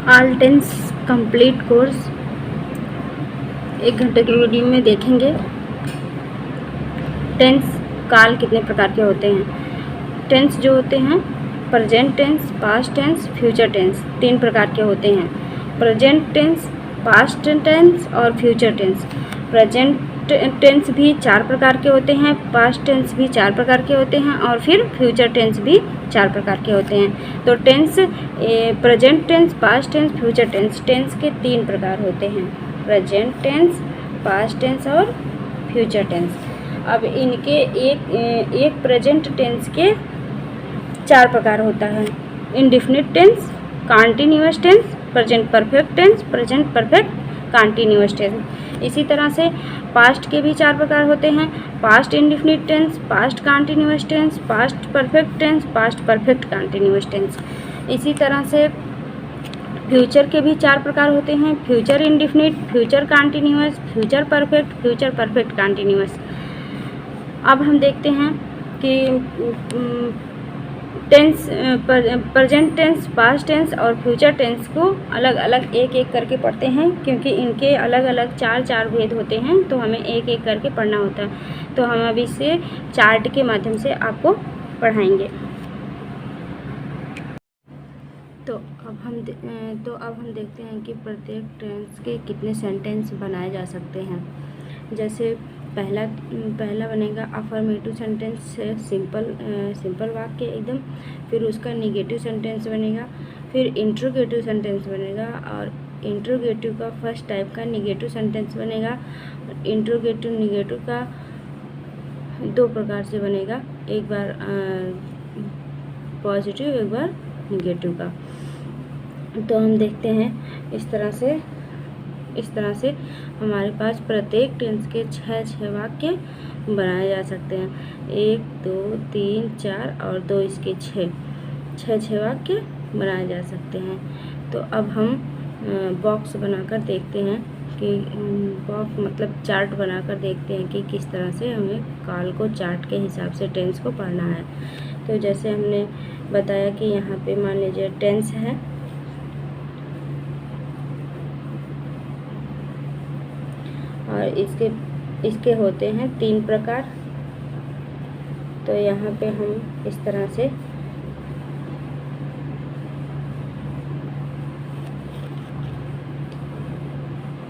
All tense complete course 1 घंटे की video में देखेंगे। टेंस काल कितने प्रकार के होते हैं। टेंस जो होते हैं present tense, past tense, future tense 3 प्रकार के होते हैं। प्रेजेंट टेंस, पास्ट टेंस और फ्यूचर टेंस। प्रेजेंट टेंस भी 4 प्रकार के होते हैं, पास्ट टेंस भी 4 प्रकार के होते हैं और फिर फ्यूचर टेंस भी 4 प्रकार के होते हैं। तो tense present tense, past tense, future tense के 3 प्रकार होते हैं, प्रेजेंट टेंस, पास्ट टेंस और फ्यूचर टेंस। अब इनके एक प्रेजेंट टेंस के 4 प्रकार होता है, indefinite tense, continuous tense, present perfect tense, present perfect continuous tense. इसी तरह से पास्ट के भी 4 प्रकार होते हैं, past indefinite tense, past continuous tense, past perfect tense, past perfect continuous tense. इसी तरह से फ्यूचर के भी 4 प्रकार होते हैं, future indefinite, future continuous, future perfect continuous. अब हम देखते हैं कि tense present tense, past tense और फ्यूचर टेंस को अलग अलग एक एक करके पढ़ते हैं, क्योंकि इनके अलग अलग 4 भेद होते हैं, तो हमें एक एक करके पढ़ना होता है। तो हम अभी इसे चार्ट के माध्यम से आपको पढ़ाएंगे। तो अब हम देखते हैं कि प्रत्येक टेंस के कितने सेंटेंस बनाए जा सकते हैं। जैसे पहला बनेगा अफर्मेटिव सेंटेंस से सिंपल वाक्य एकदम, फिर उसका निगेटिव सेंटेंस बनेगा, फिर इंट्रोगेटिव सेंटेंस बनेगा और इंट्रोगेटिव का फर्स्ट टाइप का निगेटिव सेंटेंस बनेगा। इंट्रोगेटिव निगेटिव का 2 प्रकार से बनेगा, एक बार पॉजिटिव, एक बार निगेटिव का। तो हम देखते हैं इस तरह से हमारे पास प्रत्येक टेंस के 6 वाक्य बनाए जा सकते हैं। 1 2 3 4 और 2 इसके 6 वाक्य बनाए जा सकते हैं। तो अब हम बॉक्स बनाकर देखते हैं कि बॉक्स मतलब चार्ट बनाकर देखते हैं कि किस तरह से हमें काल को चार्ट के हिसाब से टेंस को पढ़ना है। तो जैसे हमने बताया कि यहाँ पे मान लीजिए टेंस है, और इसके होते हैं 3 प्रकार। तो यहाँ पे हम इस तरह से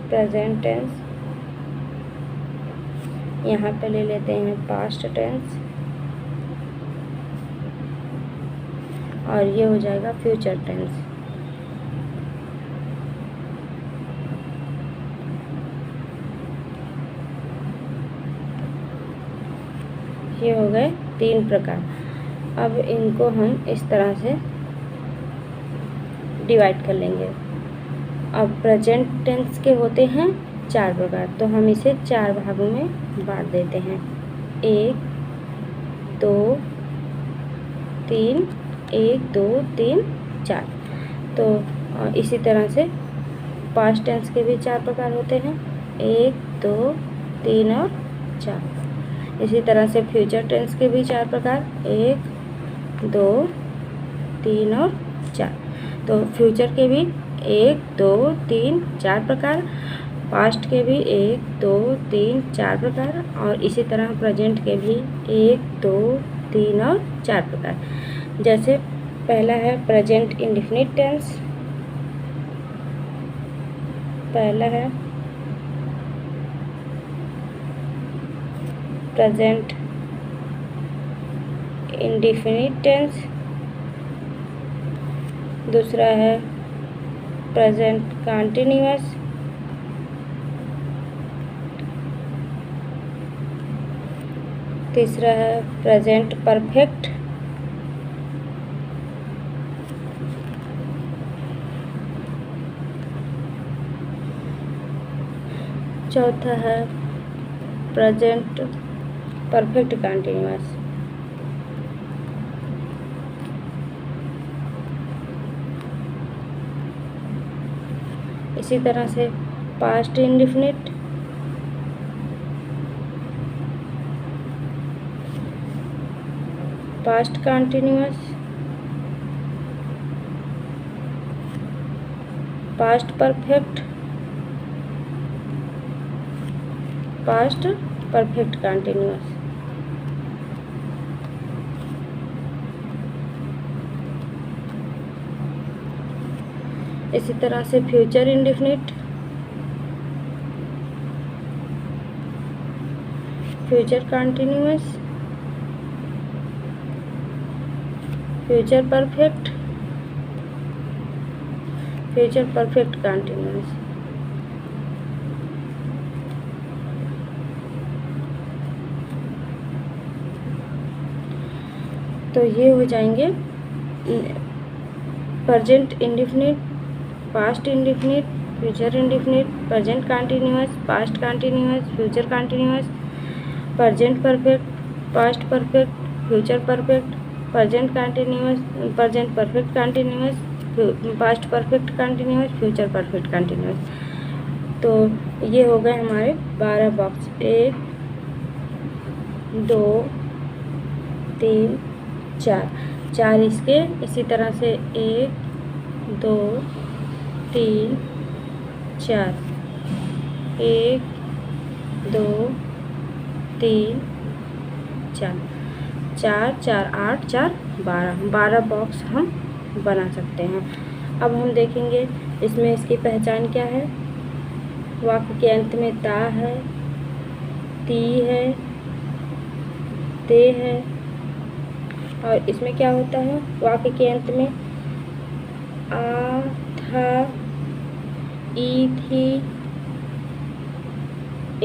प्रेजेंट टेंस, यहाँ पे ले लेते हैं पास्ट टेंस, और ये हो जाएगा फ्यूचर टेंस। ये हो गए 3 प्रकार। अब इनको हम इस तरह से डिवाइड कर लेंगे। अब प्रेजेंट टेंस के होते हैं 4 प्रकार, तो हम इसे 4 भागों में बांट देते हैं, 1 2 3, 1 2 3 4। तो इसी तरह से पास्ट टेंस के भी 4 प्रकार होते हैं, 1 2 3 और 4। इसी तरह से फ्यूचर टेंस के भी 4 प्रकार, 1 2 3 और 4। तो फ्यूचर के भी 1 2 3 4 प्रकार, पास्ट के भी 1 2 3 4 प्रकार, और इसी तरह प्रेजेंट के भी 1 2 3 और 4 प्रकार। जैसे पहला है प्रेजेंट इंडेफिनिट टेंस। पहला है प्रेजेंट इंडेफिनिट टेंस, दूसरा है प्रेजेंट कॉन्टिन्यूअस, तीसरा है प्रेजेंट परफेक्ट, चौथा है प्रेजेंट परफेक्ट कॉन्टिन्यूअस। इसी तरह से past indefinite, past continuous, past perfect, past perfect continuous. इसी तरह से future indefinite, future continuous, future perfect, future perfect continuous. तो ये हो जाएंगे present indefinite, past indefinite, future indefinite, present continuous, past continuous, future continuous, present perfect, past perfect, future perfect, present continuous, present perfect continuous, past perfect continuous, future perfect continuous. तो ये हो गए हमारे 12 box, 1 2 3 4 इसके। इसी तरह से 1 2 3 4, 1 2 3 4, 4 4 8 4 12 बॉक्स हम बना सकते हैं। अब हम देखेंगे इसमें इसकी पहचान क्या है। वाक्य के अंत में ता है, ती है, ते है, और इसमें क्या होता है वाक्य के अंत में आ, था, ई थी,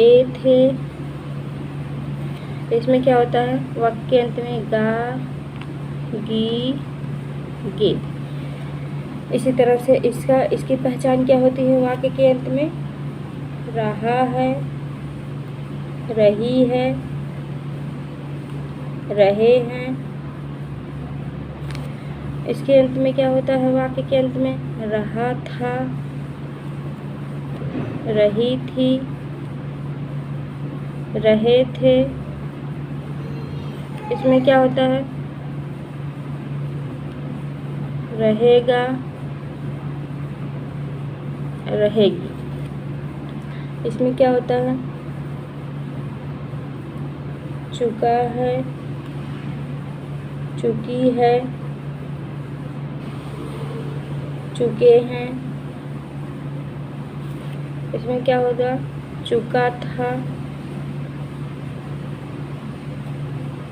ए थे। इसमें क्या होता है वाक्य के अंत में गा, गी, गे। इसी तरह से इसकी पहचान क्या होती है वाक्य के अंत में रहा है, रही है, रहे हैं। इसके अंत में क्या होता है वाक्य के अंत में रहा था, रही थी, रहे थे। इसमें क्या होता है रहेगा, रहेगी। इसमें क्या होता है चुका है, चुकी है, चुके हैं। इसमें क्या होगा चुका था,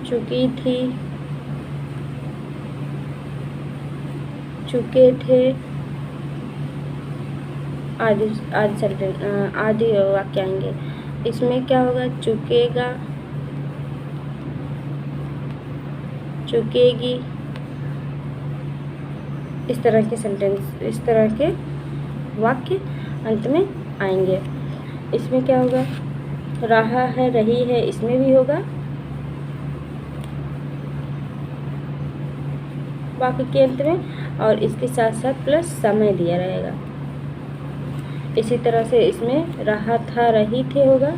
चुकी थी, चुके थे, आदि आदि वाक्य आएंगे। इसमें क्या होगा चुकेगा, चुकेगी। इस तरह के सेंटेंस, इस तरह के वाक्य अंत में आएंगे। इसमें क्या होगा रहा है, रही है, इसमें भी होगा वाक्य के अंत में, और इसके साथ साथ प्लस समय दिया रहेगा। इसी तरह से इसमें रहा था, रही थे होगा,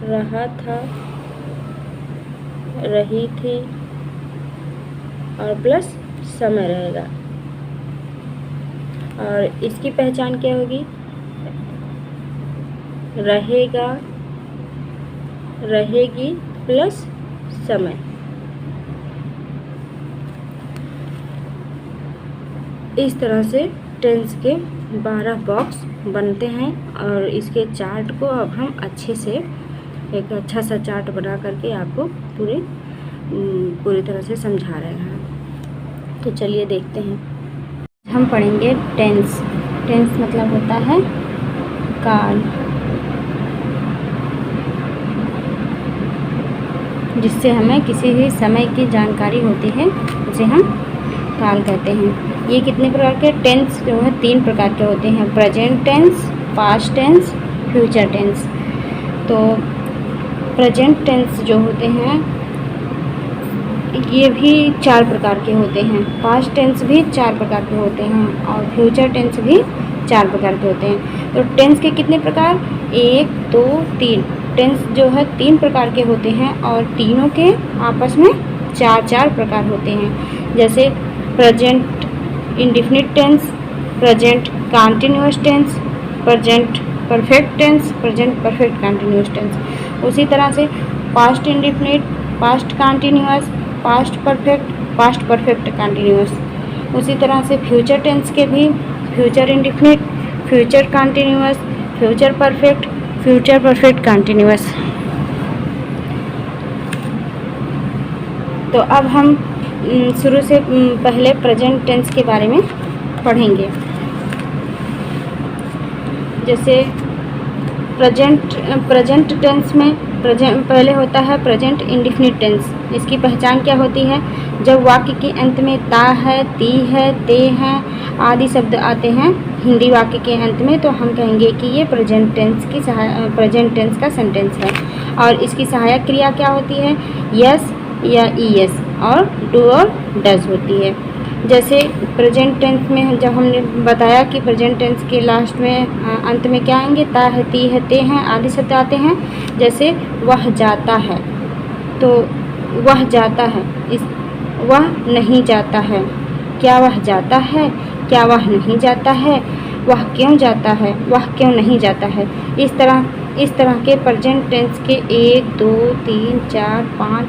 रहा था, रही थी, और प्लस समय रहेगा। और इसकी पहचान क्या होगी रहेगा, रहेगी, प्लस समय। इस तरह से टेंस के 12 बॉक्स बनते हैं, और इसके चार्ट को अब हम अच्छे से एक अच्छा सा चार्ट बना करके आपको पूरी तरह से समझा रहे हैं। तो चलिए देखते हैं। हम पढ़ेंगे टेंस। टेंस मतलब होता है काल, जिससे हमें किसी भी समय की जानकारी होती है, उसे हम काल कहते हैं। ये कितने प्रकार के टेंस जो है 3 प्रकार के होते हैं, present tense, past tense, future tense. तो प्रेजेंट टेंस जो होते हैं ये भी 4 प्रकार के होते हैं, पास्ट टेंस भी 4 प्रकार के होते हैं, और फ्यूचर टेंस भी 4 प्रकार के होते हैं। तो टेंस के कितने प्रकार 1 2 3 टेंस जो है 3 प्रकार के होते हैं, और तीनों के आपस में 4 प्रकार होते हैं। जैसे present indefinite tense, present continuous tense, present perfect tense, present perfect continuous tense. उसी तरह से past indefinite, past continuous, past perfect continuous. उसी तरह से फ्यूचर टेंस के भी future indefinite, future continuous, future perfect continuous. तो अब हम शुरू से पहले प्रेजेंट टेंस के बारे में पढ़ेंगे। जैसे प्रेजेंट टेंस में पहले होता है प्रेजेंट इंडेफिनिट टेंस। इसकी पहचान क्या होती है? जब वाक्य के अंत में ता है, ती है, ते हैं आदि शब्द आते हैं हिंदी वाक्य के अंत में, तो हम कहेंगे कि ये प्रेजेंट टेंस का सेंटेंस है। और इसकी सहायक क्रिया क्या होती है? यस या ईएस और डू और डज होती है। जैसे प्रेजेंट टेंस में जब हमने बताया कि प्रेजेंट टेंस के लास्ट में अंत में क्या आएंगे? ता है, ती है, ते हैं आदि शब्द आते हैं। जैसे वह जाता है, तो वह जाता है, वह नहीं जाता है, क्या वह जाता है, क्या वह नहीं जाता है, वह क्यों जाता है, वह क्यों नहीं जाता है। इस तरह के प्रेजेंट टेंस के 1 2 3 4 5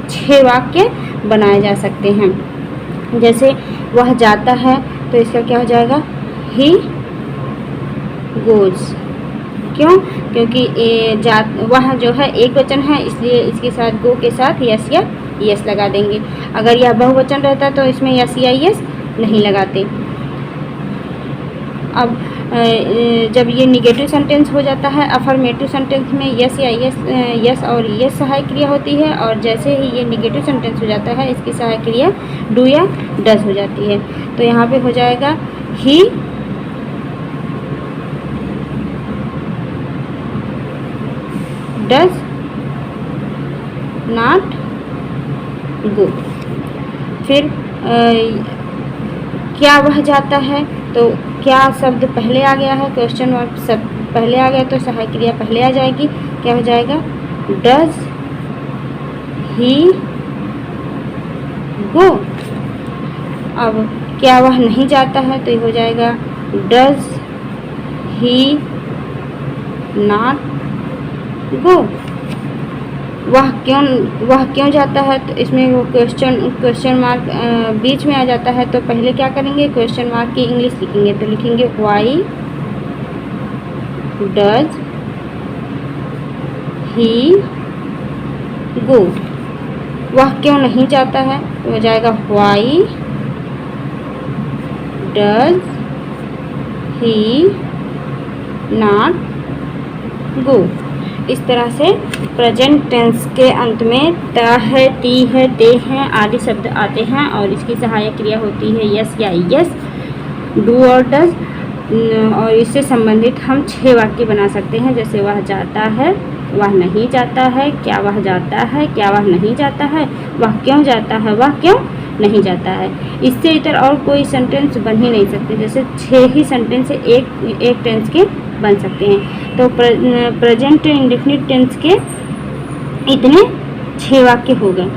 6 वाक्य बनाए जा सकते हैं। जैसे वह जाता है, तो इसका क्या हो जाएगा? He goes. क्यों? क्योंकि वह जो है एक वचन है, इसलिए इसके साथ गो के साथ यस या यस लगा देंगे। अगर यह बहुवचन रहता तो इसमें यस या यस नहीं लगाते। अब जब ये निगेटिव सेंटेंस हो जाता है, अफर्मेटिव सेंटेंस में यस या यस और यस सहायक क्रिया होती है, और जैसे ही ये निगेटिव सेंटेंस हो जाता है, इसकी सहायक क्रिया डू या डज हो जाती है। तो यहाँ पे हो जाएगा ही डज नॉट गो। फिर क्या वह जाता है, तो क्या शब्द पहले आ गया है, क्वेश्चन मार्क शब्द पहले आ गया, तो सहायक क्रिया पहले आ जाएगी। क्या हो जाएगा? डज ही गो। अब क्या वह नहीं जाता है, तो ये हो जाएगा डज ही नॉट गो। वह क्यों जाता है, तो इसमें वो क्वेश्चन मार्क बीच में आ जाता है, तो पहले क्या करेंगे? क्वेश्चन मार्क की इंग्लिश लिखेंगे, तो लिखेंगे व्हाई डज ही गो। वह क्यों नहीं जाता है, तो हो जाएगा why does he not go. इस तरह से प्रेजेंट टेंस के अंत में ता है, ती है, ते हैं आदि शब्द आते हैं, और इसकी सहायक क्रिया होती है यस या यस, डू और डज। और इससे संबंधित हम 6 वाक्य बना सकते हैं। जैसे वह जाता है, वह नहीं जाता है, क्या वह जाता है, क्या वह नहीं जाता है, वह क्यों जाता है, वह क्यों नहीं जाता है। इससे इतर और कोई सेंटेंस बन ही नहीं सकते। जैसे 6 ही सेंटेंस एक टेंस के बन सकते हैं। तो प्रेजेंट इंडेफिनिट टेंस के इतने 6 वाक्य हो गए।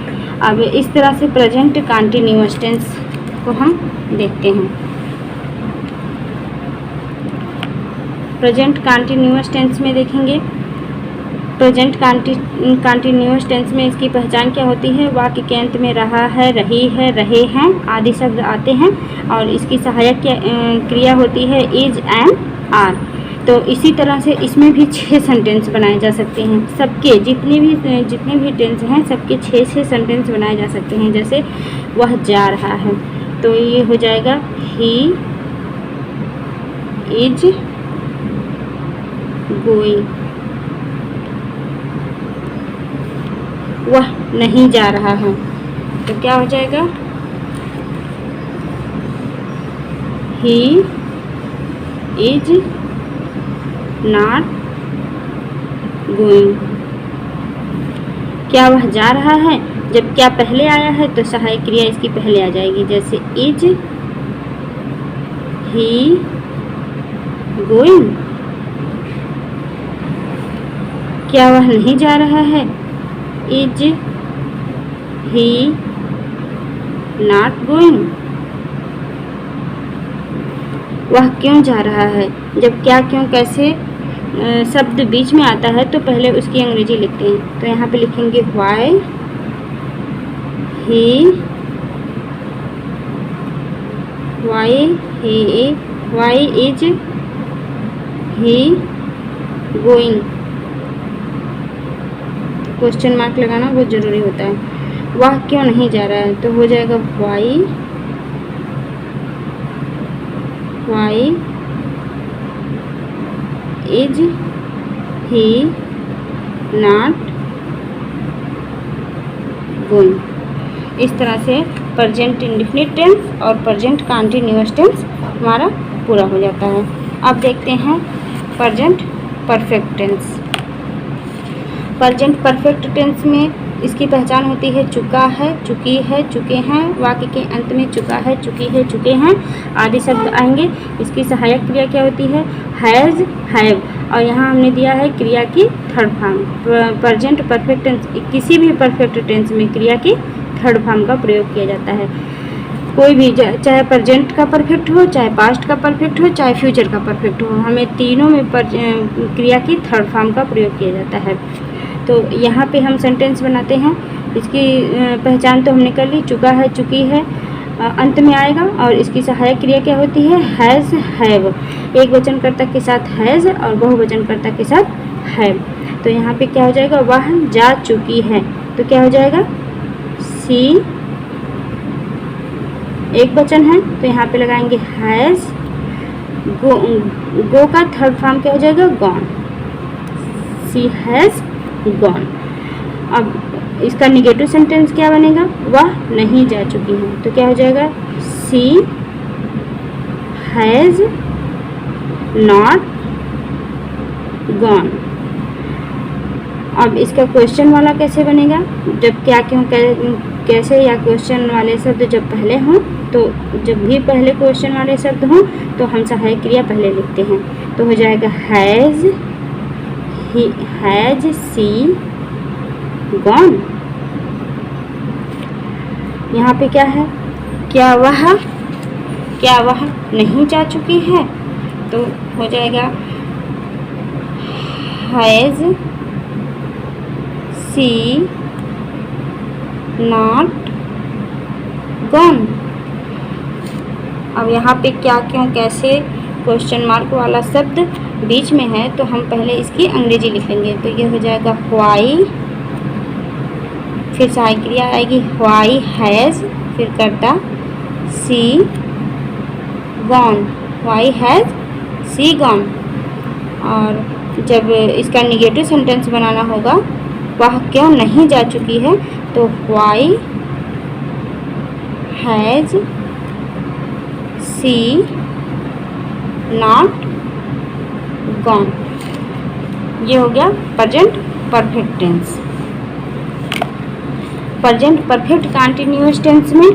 अब इस तरह से प्रेजेंट कंटिन्यूअस टेंस को हम देखते हैं। प्रेजेंट कंटिन्यूअस टेंस में देखेंगे, प्रेजेंट कंटिन्यूअस टेंस में इसकी पहचान क्या होती है? वाक्य के अंत में रहा है, रही है, रहे हैं आदि शब्द आते हैं, और इसकी सहायक क्रिया होती है इज, एम, आर। तो इसी तरह से इसमें भी 6 सेंटेंस बनाए जा सकते हैं। सबके जितने भी टेंस हैं, सबके 6 सेंटेंस बनाए जा सकते हैं। जैसे वह जा रहा है, तो ये हो जाएगा ही इज गोइंग। वह नहीं जा रहा है, तो क्या हो जाएगा? He is not going. क्या वह जा रहा है, जब क्या पहले आया है तो सहायक क्रिया इसकी पहले आ जाएगी। जैसे इज ही गोइंग। क्या वह नहीं जा रहा है, इज ही नॉट गोइंग। वह क्यों जा रहा है। जब क्या क्यों कैसे शब्द बीच में आता है तो पहले उसकी अंग्रेजी लिखते हैं। तो यहाँ पे लिखेंगे why is he going. Question mark लगाना बहुत ज़रूरी होता है। वह क्यों नहीं जा रहा है तो हो जाएगा why is he not going. इस तरह से प्रेजेंट इंडेफिनिट टेंस और प्रेजेंट कंटीन्यूअस टेंस हमारा पूरा हो जाता है। अब देखते हैं present perfect tense. Present perfect tense में इसकी पहचान होती है चुका है, चुकी है, चुके हैं। वाक्य के अंत में चुका है, चुकी है, चुके हैं आदि शब्द आएंगे। इसकी सहायक क्रिया क्या होती है, हैज़, हैव। और यहाँ हमने दिया है क्रिया की third form. Present perfect tense, किसी भी परफेक्ट टेंस में क्रिया की थर्ड फॉर्म का प्रयोग किया जाता है। कोई भी, चाहे प्रेजेंट का परफेक्ट हो, चाहे पास्ट का परफेक्ट हो, चाहे फ्यूचर का परफेक्ट हो, हमें तीनों में क्रिया की थर्ड फॉर्म का प्रयोग किया जाता है। तो यहाँ पे हम सेंटेंस बनाते हैं। इसकी पहचान तो हमने कर ली, चुका है, चुकी है अंत में आएगा। और इसकी सहायक क्रिया क्या होती है, हैज़, हैव। एक वचनकर्ता के साथ हैज़ और बहुवचनकर्ता के साथ हैव। तो यहाँ पे क्या हो जाएगा, वह जा चुकी है तो क्या हो जाएगा, सी एक वचन है तो यहाँ पे लगाएंगे हैज़। गो का थर्ड फॉर्म क्या हो जाएगा, गॉन। C has gone. अब इसका निगेटिव सेंटेंस क्या बनेगा, वह नहीं जा चुकी है तो क्या हो जाएगा, सी हैज़ नॉट गॉन। अब इसका क्वेश्चन वाला कैसे बनेगा, जब क्या क्यों कैसे या क्वेश्चन वाले शब्द जब पहले हों, तो जब भी पहले क्वेश्चन वाले शब्द हों तो हम सहायक क्रिया पहले लिखते हैं। तो हो जाएगा हैज़ सी गॉन। यहाँ पे क्या है, क्या वह नहीं जा चुकी है तो हो जाएगा हैज़ सी नॉट गॉन। अब यहाँ पे क्या क्यों कैसे क्वेश्चन मार्क वाला शब्द बीच में है तो हम पहले इसकी अंग्रेजी लिख लेंगे। तो ये हो जाएगा व्हाई, फिर सहायक क्रिया आएगी व्हाई हैज़, फिर करता she gone, why has she gone. और जब इसका निगेटिव सेंटेंस बनाना होगा, वह क्यों नहीं जा चुकी है तो why has she not gone. ये हो गया present perfect tense. Present perfect continuous tense में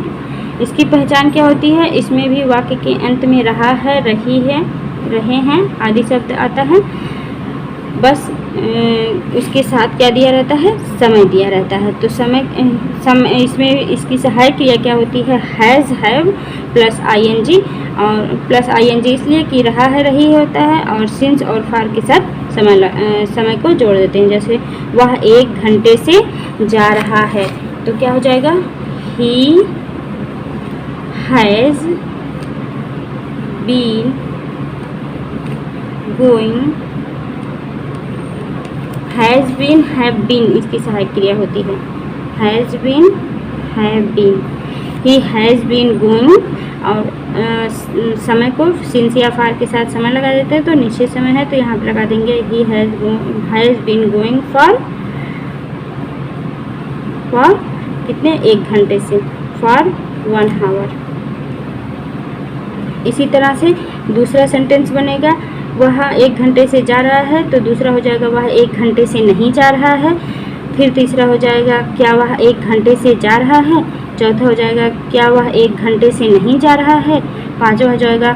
इसकी पहचान क्या होती है, इसमें भी वाक्य के अंत में रहा है, रही है, रहे हैं आदि शब्द आता है। बस उसके साथ क्या दिया रहता है, समय दिया रहता है। तो समय इसमें इसकी सहायक क्रिया क्या होती है, हैज़, हैव प्लस आईएनजी। और प्लस आईएनजी इसलिए कि रहा है, रही होता है, और सिंस और फार के साथ समय को जोड़ देते हैं। जैसे वह 1 घंटे से जा रहा है तो क्या हो जाएगा, he has been going. Has been, have been इसकी सहायक क्रिया होती है, has been, have been. He has been going और समय को सिंस या फार के साथ समय लगा देते हैं तो निश्चित समय है तो यहाँ पर लगा देंगे he has been going for कितने, 1 घंटे से, फॉर 1 आवर। इसी तरह से दूसरा सेंटेंस बनेगा, वह 1 घंटे से जा रहा है तो दूसरा हो जाएगा वह 1 घंटे से नहीं जा रहा है। फिर तीसरा हो जाएगा क्या वह 1 घंटे से जा रहा है। चौथा हो जाएगा क्या वह 1 घंटे से नहीं जा रहा है। पांचवा हो जाएगा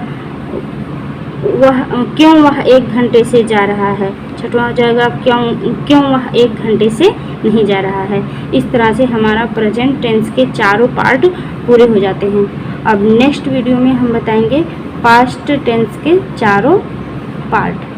क्यों वह 1 घंटे से जा रहा है। छठवां हो जाएगा क्यों वह 1 घंटे से नहीं जा रहा है। इस तरह से हमारा प्रेजेंट टेंस के चारों पार्ट पूरे हो जाते हैं। अब नेक्स्ट वीडियो में हम बताएंगे पास्ट टेंस के चारों पार्ट।